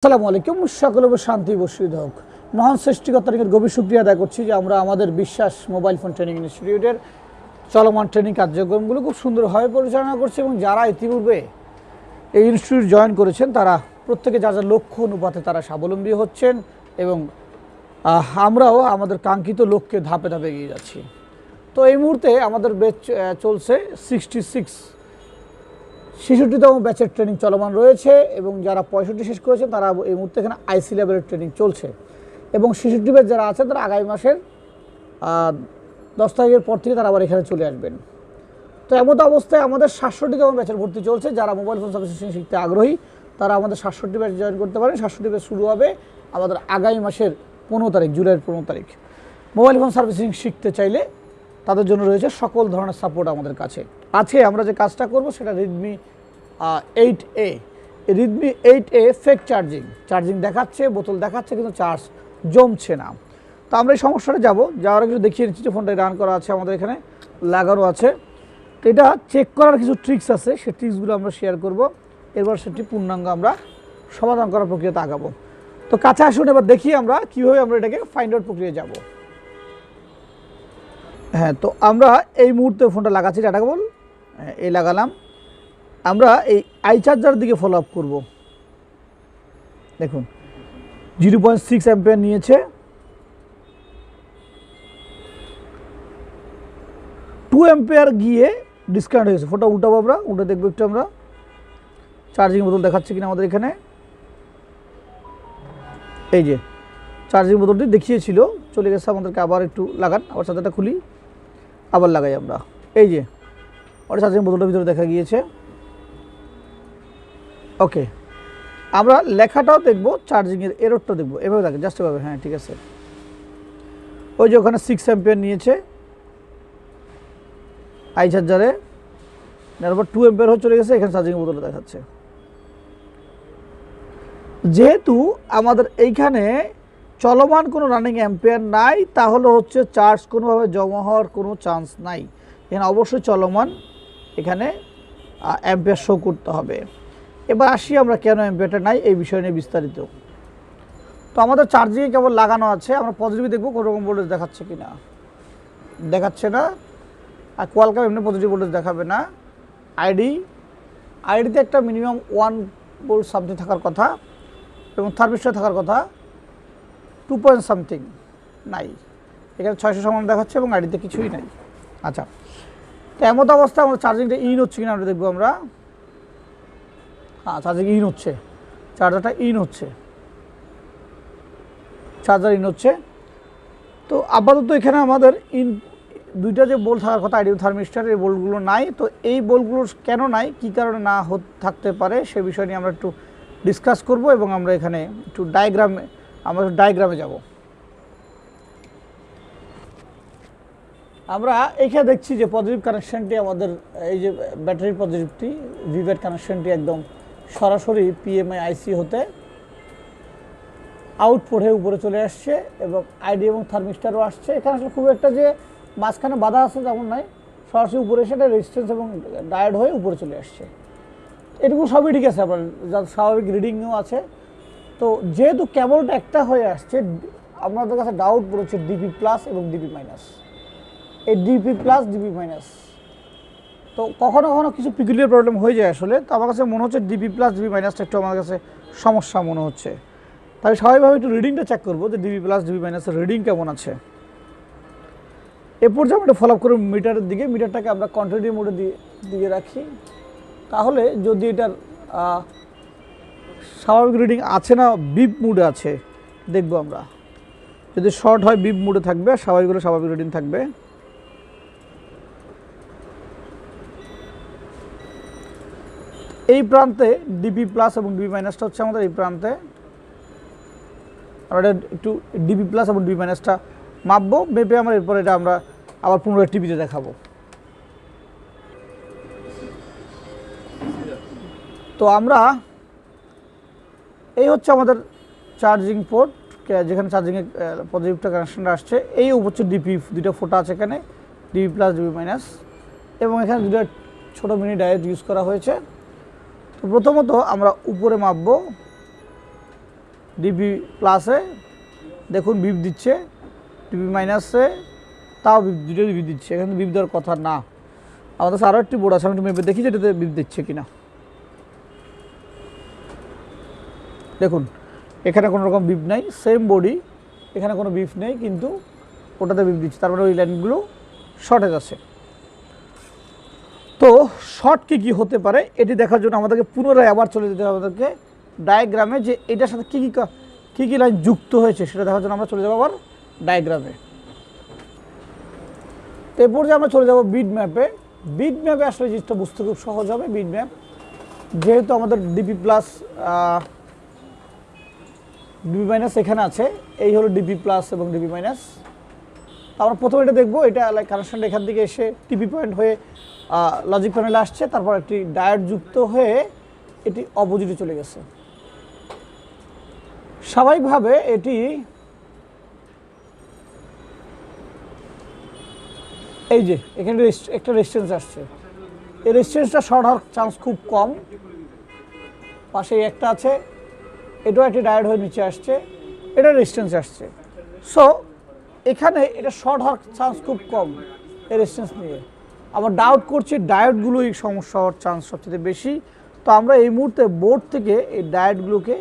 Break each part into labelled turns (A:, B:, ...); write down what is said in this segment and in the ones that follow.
A: আসসালামু আলাইকুম, সকল শান্তি বর্ষিত হোক। মহান সৃষ্টিকর্তার গভীর শুকরিয়া আদায় করছি যে আমরা আমাদের বিশ্বাস মোবাইল ফোন ট্রেনিং ইনস্টিটিউটের চলমান ট্রেনিং কার্যক্রমগুলো খুব সুন্দরভাবে পরিচালনা করছি এবং যারা ইতিপূর্বে এই ইনস্টিটিউট জয়েন করেছেন তারা প্রত্যেকে যার যার লক্ষ্য অনুপাতে তারা স্বাবলম্বী হচ্ছেন এবং আমরাও আমাদের কাঙ্ক্ষিত লক্ষ্যে ধাপে ধাপে এগিয়ে যাচ্ছি। তো এই মুহূর্তে আমাদের ব্যাচ চলছে 66তম ব্যাচের ট্রেনিং চলমান রয়েছে এবং যারা 65 শেষ করেছেন তারা এই মুহূর্তে এখানে আইসি লেভেলের ট্রেনিং চলছে এবং 66 ব্যাচ যারা আছে তারা আগামী মাসের 10 তারিখের পর থেকে তারা আবার এখানে চলে আসবেন। তো এমন অবস্থায় আমাদের 67তম ব্যাচের ভর্তি চলছে। যারা মোবাইল ফোন সার্ভিসিং শিখতে আগ্রহী তারা আমাদের 67 ব্যাচ জয়েন করতে পারেন। 67 ব্যাচ শুরু হবে আমাদের আগামী মাসের 15 তারিখ, জুলাইয়ের 15 তারিখ। মোবাইল ফোন সার্ভিসিং শিখতে চাইলে তাদের জন্য রয়েছে সকল ধরনের সাপোর্ট আমাদের কাছে। আজকে আমরা যে কাজটা করব সেটা Redmi 8A। Redmi 8A fake charging দেখাচ্ছে, বোতল দেখাচ্ছে, কিন্তু চার্জ জমছে না। তো আমরা এই সমস্যাটা যাওয়ার আগে দেখিয়ে নিচ্ছি যে ফোনটা রান করা আছে, আমাদের এখানে লাগানো আছে। তো এটা চেক করার কিছু ট্রিক্স আছে, সেই ট্রিক্সগুলো আমরা শেয়ার করব। এরপর সেটি পূর্ণাঙ্গ আমরা সমাধান করার প্রক্রিয়াতে আগাবো। তো কাছে আসুন, এবার দেখি আমরা কীভাবে আমরা এটাকে ফাইন্ড আউট প্রক্রিয়ায় যাব। হ্যাঁ, তো আমরা এই মুহূর্তে ফোনটা লাগাচ্ছি, ডাটা কেবল এই লাগালাম। আমরা এই আই চার্জারের দিকে ফলো আপ করবো। দেখুন 0.6 অ্যাম্পিয়ার নিয়েছে, 2 অ্যাম্পিয়ার গিয়ে ডিসকানেক্ট হয়েছে। ফোনটা উল্টাবো, আমরা উল্টে দেখবো একটু আমরা চার্জিং বোতল দেখাচ্ছে কিনা আমাদের এখানে। এই যে চার্জিং বোতলটি দেখিয়েছিল, চলে গেছে আমাদেরকে। আবার একটু লাগান, আবার চার্জারটা খুলি, আবার লাগাই আমরা। এই যে ওটা চার্জিং বোতলটার ভিতরে দেখা গিয়েছে। ওকে, আমরা লেখাটাও দেখবো, চার্জিংয়ের এররটা দেখবো। এভাবে থাকে, জাস্ট এভাবে। হ্যাঁ, ঠিক আছে। ওই যে ওখানে 6 অ্যাম্পিয়ার নিয়েছে আই চার্জারে, তারপর 2 অ্যাম্পিয়ার হয়ে চলে গেছে, এখানে চার্জিং বোতলটা দেখাচ্ছে। যেহেতু আমাদের এইখানে চলমান কোনো রানিং অ্যাম্পিয়ার নাই, তাহলে হচ্ছে চার্জ কোনোভাবে জমা হওয়ার কোনো চান্স নাই। এখানে অবশ্যই চলমান এখানে অ্যাম্পিয়ার শো করতে হবে। এবার আসি আমরা কেন অ্যাম্পিয়ারটা নাই এই বিষয় নিয়ে বিস্তারিত। তো আমাদের চার্জিংয়ে কেবল লাগানো আছে, আমরা পজিটিভ দেখবো কোনো রকম ভোল্টেজ দেখাচ্ছে কি না। দেখাচ্ছে না। আর কোয়ালকাম এমনি পজিটিভ ভোল্টেজ দেখাবে না। আইডিতে একটা মিনিমাম 1 ভোল্ট সামথিং থাকার কথা এবং থার্মিস্টার থাকার কথা 2 পয়েন্ট সামথিং নাই। এখানে 600 সমান দেখাচ্ছে এবং আইডিতে কিছুই নাই। আচ্ছা, তো এমন অবস্থায় আমরা চার্জিংটা ইন হচ্ছে কিনা আমরা দেখবো আমরা। হ্যাঁ, চার্জিং ইন হচ্ছে, চার্জারটা ইন হচ্ছে, চার্জার ইন হচ্ছে। তো আপাতত এখানে আমাদের দুইটা যে বোল্ট থাকার কথা আইডিও থার্মিস্টার, এই বোল্টগুলো নাই। তো এই বোল্টগুলো কেন নাই, কী কারণে না থাকতে পারে সে বিষয় নিয়ে আমরা একটু ডিসকাস করব এবং আমরা এখানে একটু ডায়াগ্রামে যাব। আমরা এইখানে দেখছি যে পজিটিভ কানেকশানটি আমাদের, এই যে ব্যাটারির পজিটিভটি, ভিভের কানেকশানটি একদম সরাসরি পিএমআই আইসি হতে আউটপুট হয়ে উপরে চলে আসছে এবং আইডি এবং থার্মিস্টারও আসছে। এখানে আসলে খুব একটা যে মাঝখানে বাধা আছে তেমন নাই, সরাসরি উপরে এসে রেজিস্ট্যান্স এবং ডায়োড হয়ে উপরে চলে আসছে। এটুকু সবই ঠিক আছে, আপনার যার স্বাভাবিক রিডিংও আছে। তো যেহেতু কেবলটা একটা হয়ে আসছে, আপনাদের কাছে ডাউট পড়েছে ডিপি প্লাস এবং ডিপি মাইনাস। এই ডিপি প্লাস ডিপি মাইনাস তো কখনো কখনো কিছু পিকুলিয়ার প্রবলেম হয়ে যায় আসলে। তো আমার কাছে মনে হচ্ছে ডিপি প্লাস ডিপি মাইনাসটা একটু আমার কাছে সমস্যা মনে হচ্ছে। তাই স্বাভাবিকভাবে একটু রিডিংটা চেক করবো যে ডিপি প্লাস ডিপি মাইনাসের রিডিং কেমন আছে। এরপর যে আমরা ফলো আপ করব মিটারের দিকে। মিটারটাকে আমরা কন্টিনিউ মোডে দিয়ে রাখি, তাহলে যদি এটার স্বাভাবিক রিডিং আছে না বিপ মুডে আছে দেখব আমরা। যদি শর্ট হয় বিপ মুডে থাকবে, আর স্বাভাবিক হলে স্বাভাবিক রিডিং থাকবে। এই প্রান্তে ডিপি প্লাস এবং ডিপি মাইনাসটা হচ্ছে আমাদের এই প্রান্তে। আমরা একটু ডিপি প্লাস এবং ডিপি মাইনাসটা মাপবো, মেপে আমরা এরপর এটা আমরা আবার পুনরায় টিভিতে দেখাবো। তো আমরা এই হচ্ছে আমাদের চার্জিং পোর্ট, যেখানে চার্জিংয়ের পজিটিভটা কানেকশনটা আসছে। এই হচ্ছে ডিপি, দুটো ফোটা আছে এখানে, ডিপি প্লাস ডিপি মাইনাস, এবং এখানে দুটো ছোটো মিনি ডায়োড ইউজ করা হয়েছে। তো প্রথমত আমরা উপরে মাপবো ডিপি প্লাসে দেখুন বিপ দিচ্ছে, ডিপি মাইনাসে তাও বিপ, দুটো বিপ দিচ্ছে, এখানে বিপ দেওয়ার কথা না। আমাদের কাছে আরও একটি বোর্ড আছে, আমি একটু মেপে দেখি যেটাতে বিপ দিচ্ছে কিনা। দেখুন এখানে কোনো রকম বিপ নাই, সেম বডি, এখানে কোনো বিপ নেই, কিন্তু ওটাতে বিপ দিচ্ছে, তার মানে ওই লাইনগুলো শর্টেজ আছে। তো শর্ট কী হতে পারে এটি দেখার জন্য আমাদেরকে পুনরায় আবার চলে যেতে হবে আমাদেরকে ডায়াগ্রামে, যে এটার সাথে কী লাইন যুক্ত হয়েছে সেটা দেখার জন্য আমরা চলে যাবো আবার ডায়াগ্রামে। এরপর যে আমরা চলে যাব বিট ম্যাপে। বিট ম্যাপে আসলে জিনিসটা বুঝতে খুব সহজ হবে। বিট ম্যাপ যেহেতু আমাদের ডিপি প্লাস ডিপি মাইনাস এখানে আছে, এই হলো ডিপি প্লাস এবং ডিপি মাইনাস। আমরা প্রথমে এটা দেখবো, এটা কানেকশনটা এখান থেকে এসে টিপি পয়েন্ট হয়ে লজিক প্যানেলে আসছে, তারপর একটি ডায়োড যুক্ত হয়ে এটি অপোজিটে চলে গেছে। স্বাভাবিকভাবে এটি এই যে এখানে একটা রেজিস্ট্যান্স আসছে, এই রেজিস্ট্যান্সটা শর্ট হওয়ার চান্স খুব কম। পাশে একটা আছে, এটাও একটি ডায়োড হয়ে নিচে আসছে, এটা রেজিস্ট্যান্স আসছে। সো এখানে এটা শর্ট হওয়ার চান্স খুব কম এই রেজিস্ট্যান্স নিয়ে। আবার ডাউট করছি ডায়োডগুলোই সমস্যা হওয়ার চান্স সবচেয়ে বেশি। তো আমরা এই মুহূর্তে বোর্ড থেকে এই ডায়োডগুলোকে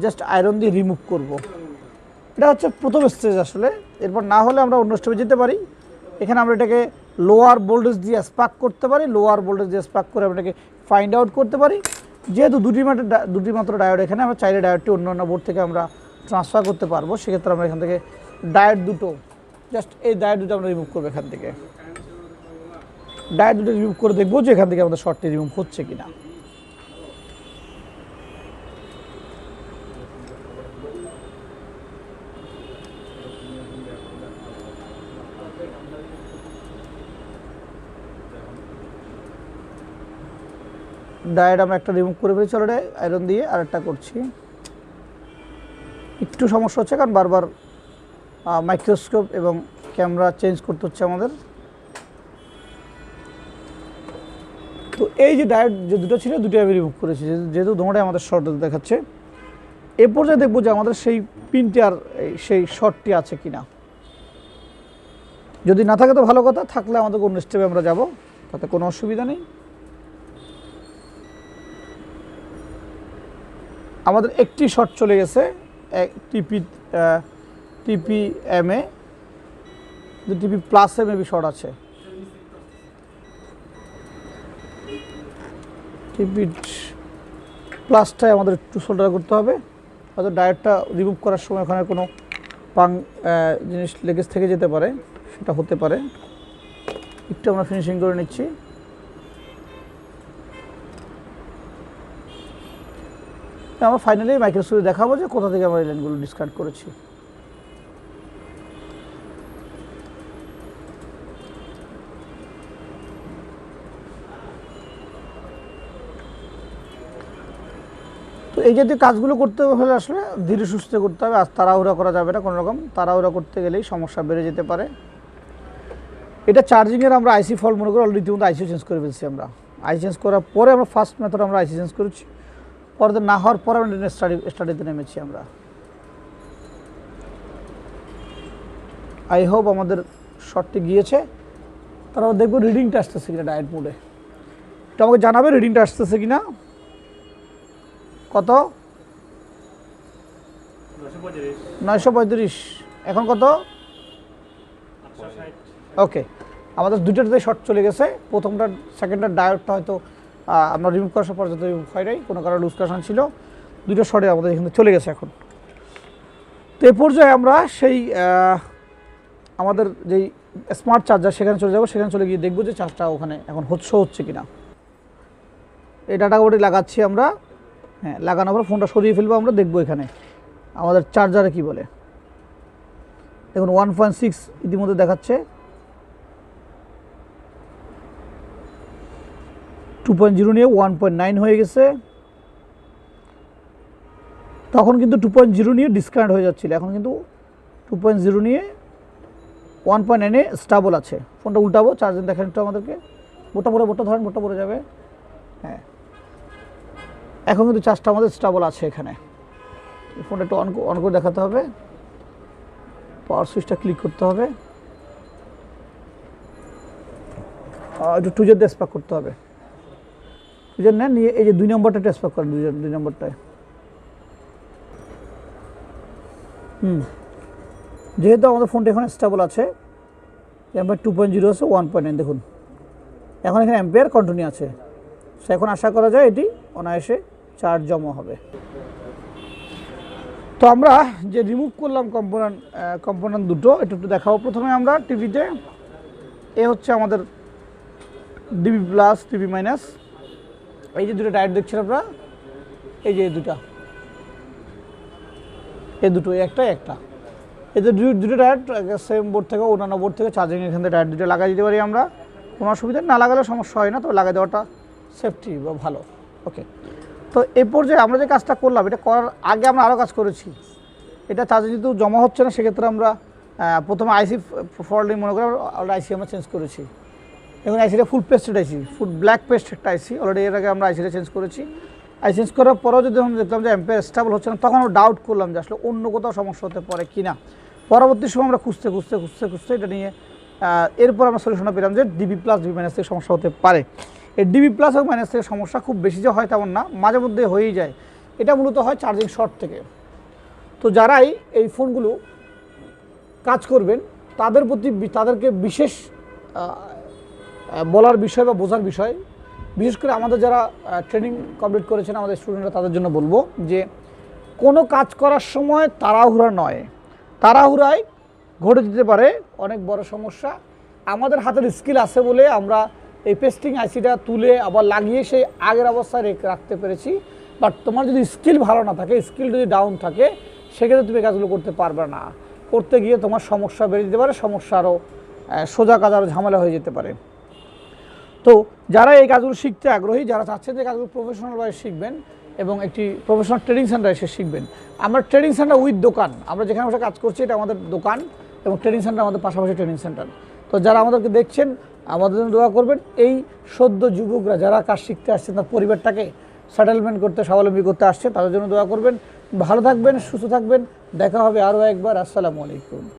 A: জাস্ট আয়রন দিয়ে রিমুভ করব। এটা হচ্ছে প্রথম স্টেজ আসলে। এরপর না হলে আমরা অন্য স্টেপে যেতে পারি। এখানে আমরা এটাকে লোয়ার ভোল্টেজ দিয়ে স্পার্ক করতে পারি, লোয়ার ভোল্টেজ দিয়ে স্পার্ক করে আমরা এটাকে ফাইন্ড আউট করতে পারি। যেহেতু দুটি মাত্র ডায়োড এখানে, আমরা চাইলে ডায়োডটি অন্য বোর্ড থেকে আমরা ট্রান্সফার করতে পারবো। সেক্ষেত্রে আমরা এখান থেকে ডায়োড দুটো, জাস্ট এই ডায়োড দুটো আমরা রিমুভ করবো এখান থেকে। ডায়োড দুটো রিমুভ করে দেখবো যে এখান থেকে আমাদের শর্টটি রিমুভ হচ্ছে কিনা। ডায়োড আমরা একটা রিমুভ করে ফেলেছি অলরেডি আয়রন দিয়ে, আর একটা করছি। একটু সমস্যা হচ্ছে কারণ বারবার মাইক্রোস্কোপ এবং ক্যামেরা চেঞ্জ করতে হচ্ছে আমাদের। তো এই যে ডায়োড যে দুটো ছিল দুটোই আমি রিমুভ করেছি, যেহেতু দুটোটাই আমাদের শর্ট দেখাচ্ছে। এ পর্যায়ে দেখবো যে আমাদের সেই পিনটি আর সেই শর্টটি আছে কিনা। যদি না থাকে তো ভালো কথা, থাকলে আমাদের অন্য স্টেপে আমরা যাব, তাতে কোনো অসুবিধা নেই। আমাদের একটি শর্ট চলে গেছে টিপি এম এ, টিপি প্লাসে মেবি শর্ট আছে। টিপি প্লাসটাই আমাদের একটু সোল্ডার করতে হবে। হয়তো ডায়োডটা রিমুভ করার সময় ওখানে কোনো জিনিস লেগেজ থেকে যেতে পারে, সেটা হতে পারে। একটু আমরা ফিনিশিং করে নিচ্ছি। আমরা ফাইনালি মাইক্রোস্কোপে দেখাবো যে কোথা থেকে আমরা এই লাইনগুলো ডিসকানেক্ট করেছি। তো এই জাতীয় কাজগুলো করতে হলে আসলে ধীরে সুস্থে করতে হবে, আর তাড়াহুড়া করা যাবে না কোনো রকম। তাড়াহুড়া করতে গেলেই সমস্যা বেড়ে যেতে পারে। এটা চার্জিংয়ের আমরা আইসি ফল্ট মনে করি, অলরেডি রীতিমতো আইসি চেঞ্জ করে ফেলছি আমরা। আইসি চেঞ্জ করার পরে আমরা ফার্স্ট মেথড আমরা আইসি চেঞ্জ করেছি, পরে না হওয়ার পরে আমরা স্টাডিতে নেমেছি আমরা। আই হোপ আমাদের শর্টটি গিয়েছে। তারপর দেখবো রিডিংটা আসতেছে কিনা ডায়েট মোডে। এটা আমাকে জানাবে রিডিংটা আসতেছে কিনা। কত? 935। এখন কত? ওকে, আমাদের দুটোতে শর্ট চলে গেছে। প্রথমটা সেকেন্ডটার ডায়োডটা হয়তো আমরা রিমুভ করার পর যত রিমুভ হয় নাই, কোনো কারণে লুজ কানেকশন ছিল। দুটো শর্টে আমাদের এখানে চলে গেছে এখন। তো এই পর্যায়ে আমরা সেই আমাদের যেই স্মার্ট চার্জার সেখানে চলে যাব। সেখানে চলে গিয়ে দেখবো যে চার্জটা ওখানে এখন হচ্ছে কিনা। এই ডাটা বোর্ডে লাগাচ্ছি আমরা। হ্যাঁ, লাগানোর পর ফোনটা সরিয়ে ফেলবো আমরা, দেখবো এখানে আমাদের চার্জারে কি বলে। দেখুন 1.6 ইতিমধ্যে দেখাচ্ছে, 2.0 নিয়ে 1.9 হয়ে গেছে। তখন কিন্তু 2.0 নিয়ে ডিসকানেক্ট হয়ে যাচ্ছিল, এখন কিন্তু 2.0 নিয়ে 1.9-এ স্টেবল আছে। ফোনটা উল্টাবো, চার্জিং দেখেন একটু আমাদেরকে। বোটটা ধরেন, বোটটা পড়ে যাবে। হ্যাঁ, এখন কিন্তু চার্জটা আমাদের স্টেবল আছে এখানে। ফোনটা একটু অন করে দেখাতে হবে, পাওয়ার সুইচটা ক্লিক করতে হবে, একটু টুজের দিয়ে স্পার্ক করতে হবে। টুজের নেন, নিয়ে এই যে 2 নম্বরটা স্পার্ক করেন, 2 নম্বরটায়। যেহেতু আমাদের ফোনটা এখন স্টেবল আছে, এম্পিয়ার 2.0 আছে, 1.9 দেখুন এখন এখানে এম্পিয়ার কন্টিনিউ আছে। সো এখন আশা করা যায় এটি অনায়াসে চার্জ জমা হবে। তো আমরা যে রিমুভ করলাম কম্পোনেন্ট দুটো, এটা একটু দেখাবো। প্রথমে আমরা টিভিতে এ হচ্ছে আমাদের ডিবি প্লাস ডিবি মাইনাস, এই যে দুটো ডায়োড দেখছেন আপনারা, এই যে এই দুটো একটা এদের দুটো ডায়োড সেম বোর্ড থেকে অন্যান্য বোর্ড থেকে চার্জিং এখান থেকে ডায়োড দুটো লাগাই দিতে পারি আমরা, কোনো অসুবিধা না, লাগালে সমস্যা হয় না, তো লাগাই দেওয়াটা সেফটি বা ভালো। ওকে, তো এই পর্যায়ে আমরা যে কাজটা করলাম, এটা করার আগে আমরা আরও কাজ করেছি। এটা চার্জে যেহেতু জমা হচ্ছে না, সেক্ষেত্রে আমরা প্রথমে আইসি ফল্টিং মনে করে আইসি আমরা চেঞ্জ করেছি। এখন আইসিটা ফুল পেস্টেড আইসি, ফুল ব্ল্যাক পেস্ট একটা আইসি, অলরেডি এর আগে আমরা আইসিটা চেঞ্জ করেছি। আইসি চেঞ্জ করার পরেও যদি আমরা দেখলাম যে এম্পিয়ার স্টেবল হচ্ছে না, তখন আমরা ডাউট করলাম যে আসলে অন্য কোথাও সমস্যা হতে পারে কি না। পরবর্তী সময় আমরা খুঁজতে এটা নিয়ে এরপর আমরা সলিউশনটা পেলাম যে ডিবি প্লাস ডিবি মাইনাস থেকে সমস্যা হতে পারে। এই ডিবি প্লাস এবং মাইনাস থেকে সমস্যা খুব বেশি যে হয় তেমন না, মাঝে মধ্যে হয়েই যায়। এটা মূলত হয় চার্জিং শর্ট থেকে। তো যারাই এই ফোনগুলো কাজ করবেন তাদেরকে বিশেষ বলার বিষয় বা বোঝার বিষয়, বিশেষ করে আমাদের যারা ট্রেনিং কমপ্লিট করেছেন আমাদের স্টুডেন্টরা, তাদের জন্য বলবো যে কোনো কাজ করার সময় তাড়াহুড়া নয়, তাড়াহুড়ায় ঘটে যেতে পারে অনেক বড় সমস্যা। আমাদের হাতের স্কিল আছে বলে আমরা এই পেস্টিং আইসিটা তুলে আবার লাগিয়ে সেই আগের অবস্থায় রাখতে পেরেছি। বাট তোমার যদি স্কিল ভালো না থাকে, স্কিল যদি ডাউন থাকে, সেক্ষেত্রে তুমি কাজগুলো করতে পারবে না। করতে গিয়ে তোমার সমস্যা বেড়ে যেতে পারে, সমস্যা আরও সোজা কাজ আরও ঝামেলা হয়ে যেতে পারে। তো যারা এই কাজগুলো শিখতে আগ্রহী, যারা চাচ্ছেন যে কাজগুলো প্রফেশনালভাবে শিখবেন এবং একটি প্রফেশনাল ট্রেনিং সেন্টারে এসে শিখবেন, আমরা ট্রেনিং সেন্টার উইথ দোকান, আমরা যেখানে বসে কাজ করছি এটা আমাদের দোকান এবং ট্রেনিং সেন্টার আমাদের পাশাপাশি ট্রেনিং সেন্টার। তো যারা আমাদেরকে দেখছেন আমাদের জন্য দোয়া করবেন। এই সদ্য যুবকরা যারা কাজ শিখতে আসছেন, তার পরিবারটাকে সেটেলমেন্ট করতে, স্বাবলম্বী করতে আসছে, তাদের জন্য দোয়া করবেন। ভালো থাকবেন, সুস্থ থাকবেন, দেখা হবে আরও একবার। আসসালামু আলাইকুম।